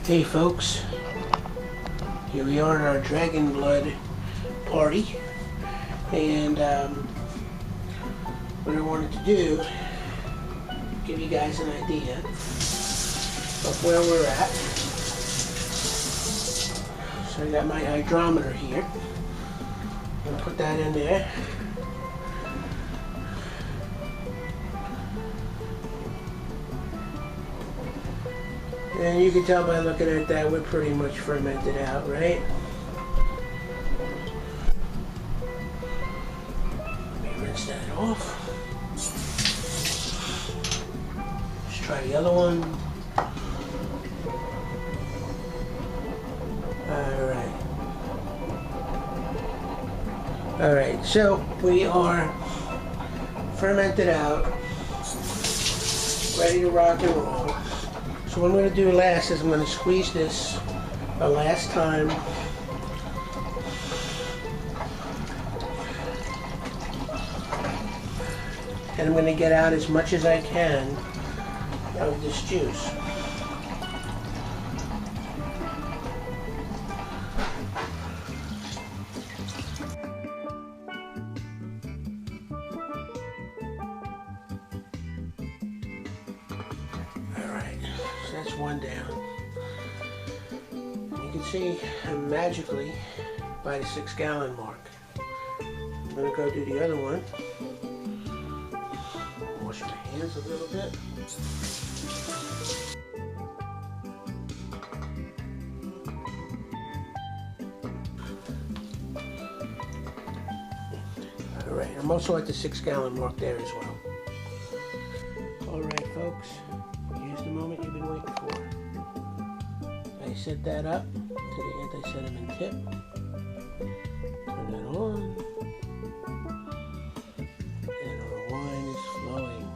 Hey folks, here we are at our dragon blood party, and what I wanted to do, give you guys an idea of where we're at. So I got my hydrometer here. I'm going to put that in there. And you can tell by looking at that, we're pretty much fermented out, right? Let me rinse that off. Let's try the other one. Alright, so we are fermented out, ready to rock and roll. So what I'm going to do last is I'm going to squeeze this the last time. And I'm going to get out as much as I can of this juice. That's one down. You can see I'm magically by the 6-gallon mark. I'm going to go do the other one. Wash my hands a little bit. Alright, I'm also at the 6-gallon mark there as well. Alright folks, here's the moment you've been waiting for. I set that up to the anti-sediment tip. Turn that on. And our wine is flowing.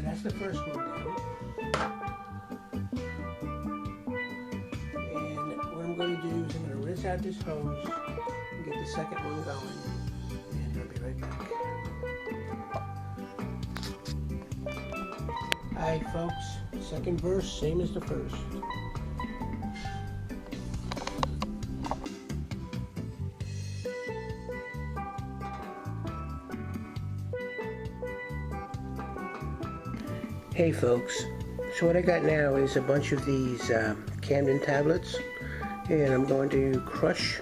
That's the first one down. And what I'm going to do is I'm going to rinse out this hose and get the second one going. And I'll be right back. Alright folks, second verse, same as the first. Hey folks, so what I got now is a bunch of these Camden tablets, and I'm going to crush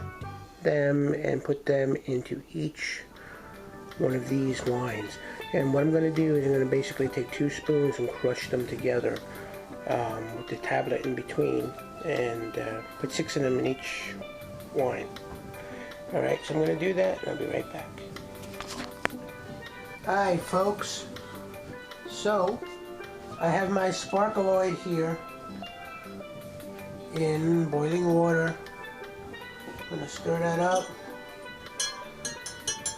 them and put them into each one of these wines. And what I'm going to do is I'm going to basically take 2 spoons and crush them together with the tablet in between, and put 6 of them in each wine. Alright, so I'm going to do that and I'll be right back. Alright folks, so I have my sparkleoid here in boiling water. I'm going to stir that up.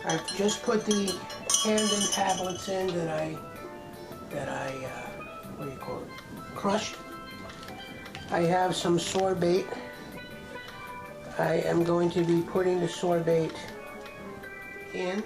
I've just put the Camden tablets in that I what do you call it? Crushed. I have some sorbate. I am going to be putting the sorbate in.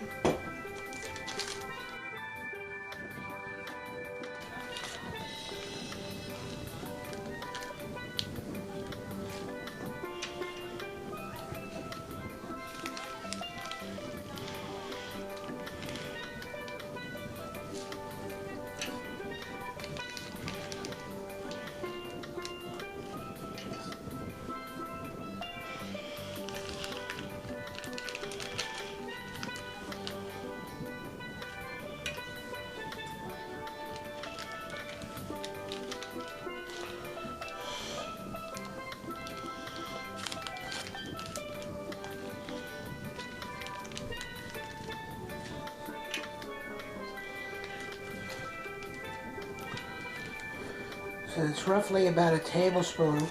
So it's roughly about a tablespoon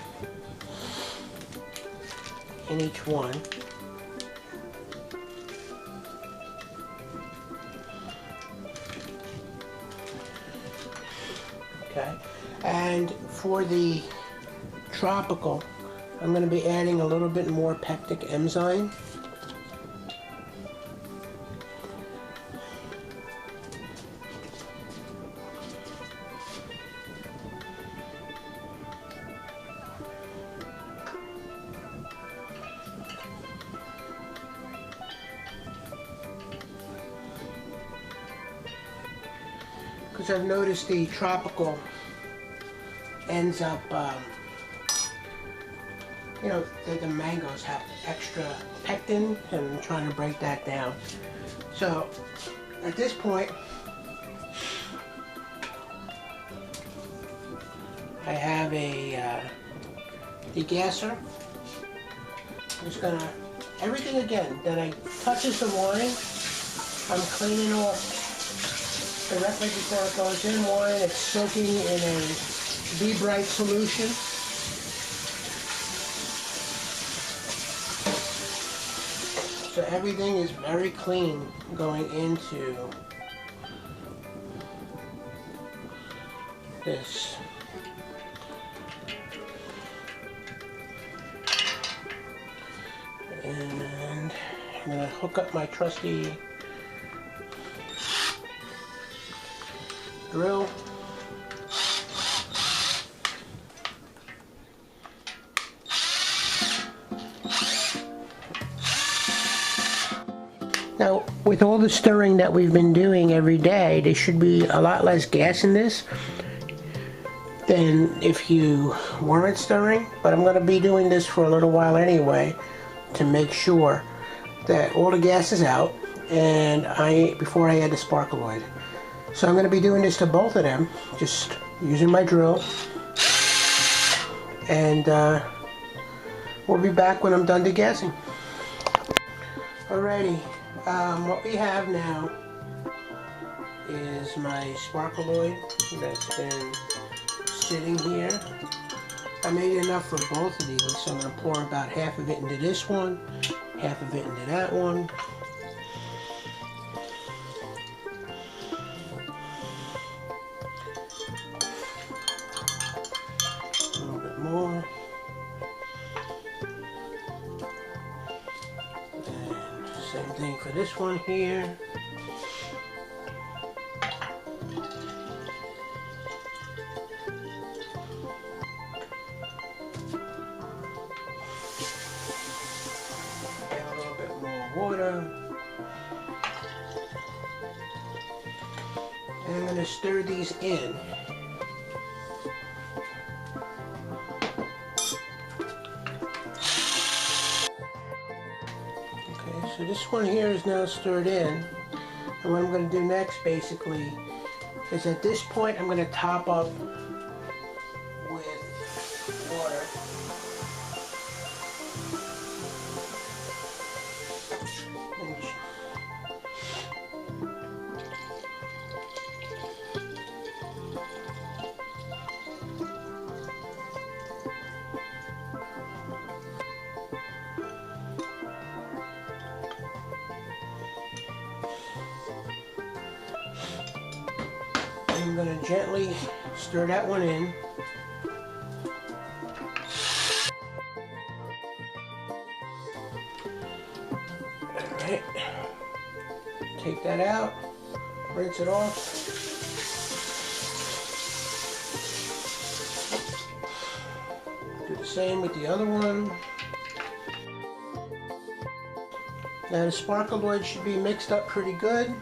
in each one. Okay, and for the tropical, I'm going to be adding a little bit more pectic enzyme. Because I've noticed the tropical ends up, you know, the mangoes have extra pectin, and I'm trying to break that down. So at this point, I have a degasser. I'm just gonna, everything again that I touches the wine, I'm cleaning off directly before it goes in. Wine, it's soaking in a Be-Bright solution. So everything is very clean going into this. And I'm going to hook up my trusty drill. Now, with all the stirring that we've been doing every day, there should be a lot less gas in this than if you weren't stirring. But I'm going to be doing this for a little while anyway to make sure that all the gas is out, and before I add the sparkleoid. So I'm going to be doing this to both of them, just using my drill, and we'll be back when I'm done degassing. Alrighty, what we have now is my sparkleoid that's been sitting here. I made enough for both of these, so I'm going to pour about half of it into this one, half of it into that one. A little bit more. And same thing for this one here. Water, and I'm going to stir these in. Okay, so this one here is now stirred in, and what I'm going to do next basically is at this point I'm going to top up with water. I'm going to gently stir that one in. Alright, take that out, rinse it off. Do the same with the other one. Now the sparkleoid should be mixed up pretty good.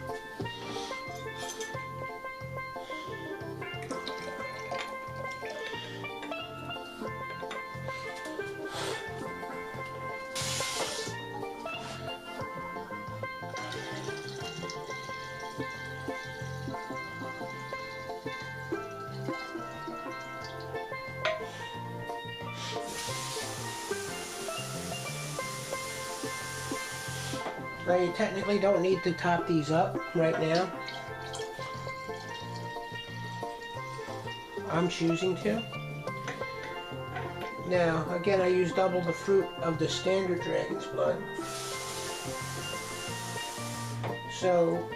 Now you technically don't need to top these up right now. I'm choosing to. Now, again, I use double the fruit of the standard dragon's blood. So,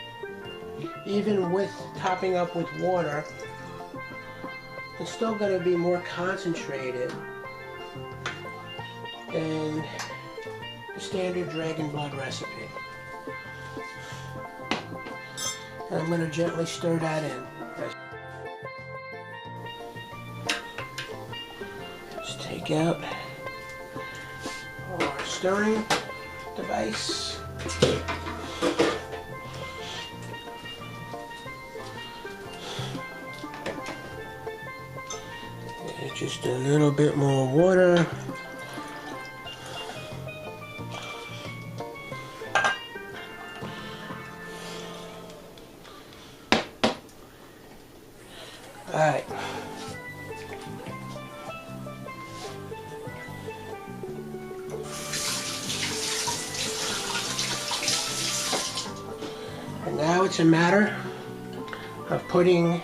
even with topping up with water, it's still going to be more concentrated than the standard dragon blood recipe. And I'm going to gently stir that in. Just take out our stirring device. And just a little bit more water. Alright. And now it's a matter of putting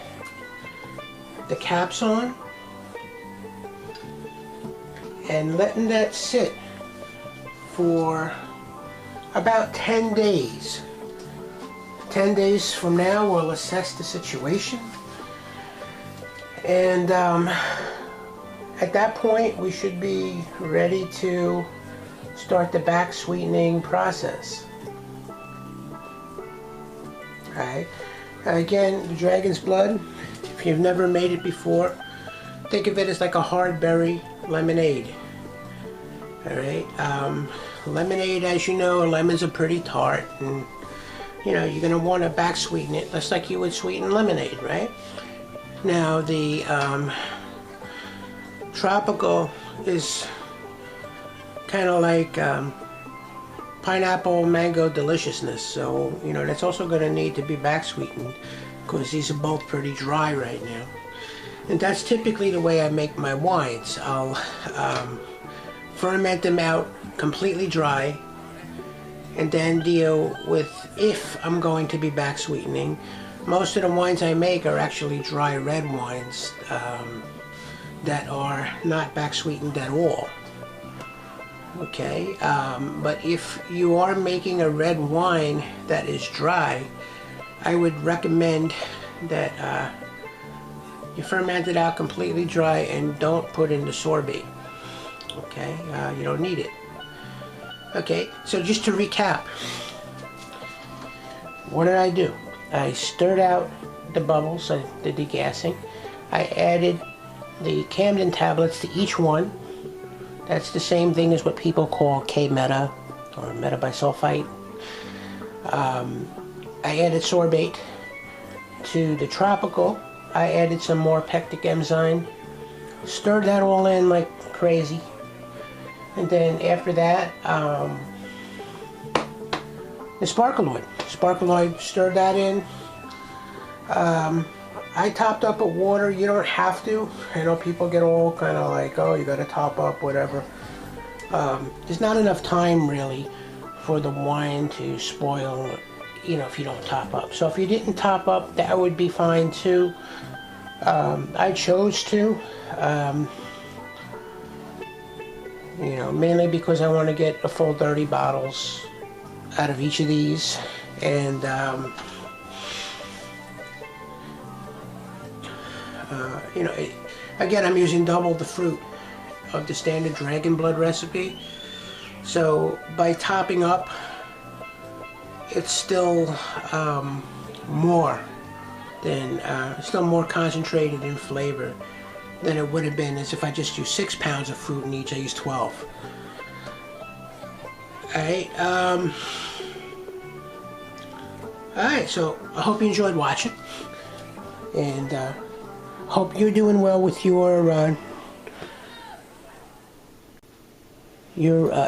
the caps on and letting that sit for about 10 days. 10 days from now we'll assess the situation. And at that point, we should be ready to start the back sweetening process. Alright. Again, the dragon's blood, if you've never made it before, think of it as like a hard berry lemonade. Alright. Lemonade, as you know, lemons are pretty tart, and you know, you're going to want to back sweeten it just like you would sweeten lemonade, right? Now the tropical is kind of like pineapple mango deliciousness, so you know that's also going to need to be back sweetened because these are both pretty dry right now. And that's typically the way I make my wines. I'll ferment them out completely dry and then deal with if I'm going to be back sweetening. Most of the wines I make are actually dry red wines that are not back sweetened at all. Okay, but if you are making a red wine that is dry, I would recommend that you ferment it out completely dry and don't put in the sorbet. Okay, you don't need it. Okay, so just to recap, what did I do? I stirred out the bubbles, the degassing. I added the Camden tablets to each one. That's the same thing as what people call K-meta or metabisulfite. I added sorbate to the tropical. I added some more pectic enzyme. Stirred that all in like crazy. And then after that, the sparkaloid. Sparkaloid, stirred that in. I topped up with water. You don't have to. I know people get all kind of like, oh, you got to top up, whatever. There's not enough time really for the wine to spoil, you know, if you don't top up. So if you didn't top up, that would be fine too. I chose to, you know, mainly because I want to get a full 30 bottles out of each of these. And you know, again, I'm using double the fruit of the standard dragon blood recipe. So by topping up, it's still more than still more concentrated in flavor than it would have been as if I just used 6 pounds of fruit in each. I used 12. Alright, so I hope you enjoyed watching, and hope you're doing well with your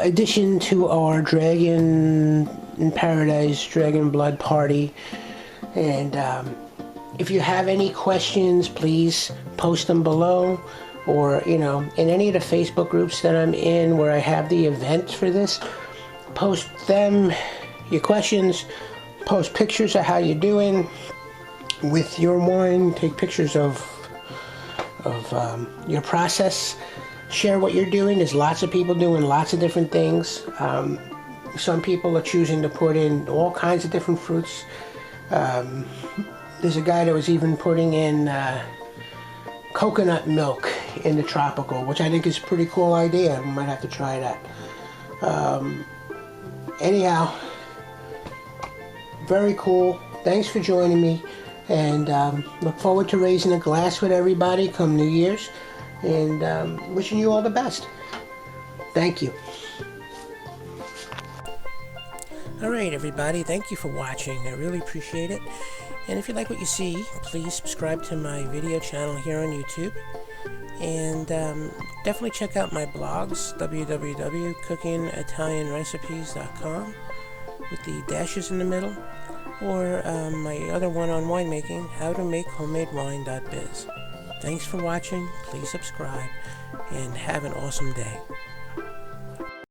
addition to our Dragon in Paradise Dragon Blood Party. And if you have any questions, please post them below, or you know, in any of the Facebook groups that I'm in where I have the events for this, post them, your questions, post pictures of how you're doing with your wine, take pictures of your process. share what you're doing. There's lots of people doing lots of different things. Some people are choosing to put in all kinds of different fruits. There's a guy that was even putting in coconut milk in the tropical, which I think is a pretty cool idea. We might have to try that. Anyhow, very cool. Thanks for joining me, and look forward to raising a glass with everybody come New Year's, and wishing you all the best. Thank you. Alright everybody, thank you for watching. I really appreciate it. And if you like what you see, please subscribe to my video channel here on YouTube. And definitely check out my blogs, www.cookingitalianrecipes.com with the dashes in the middle, or my other one on winemaking, howtomakehomemade.biz. Thanks for watching, please subscribe, and have an awesome day.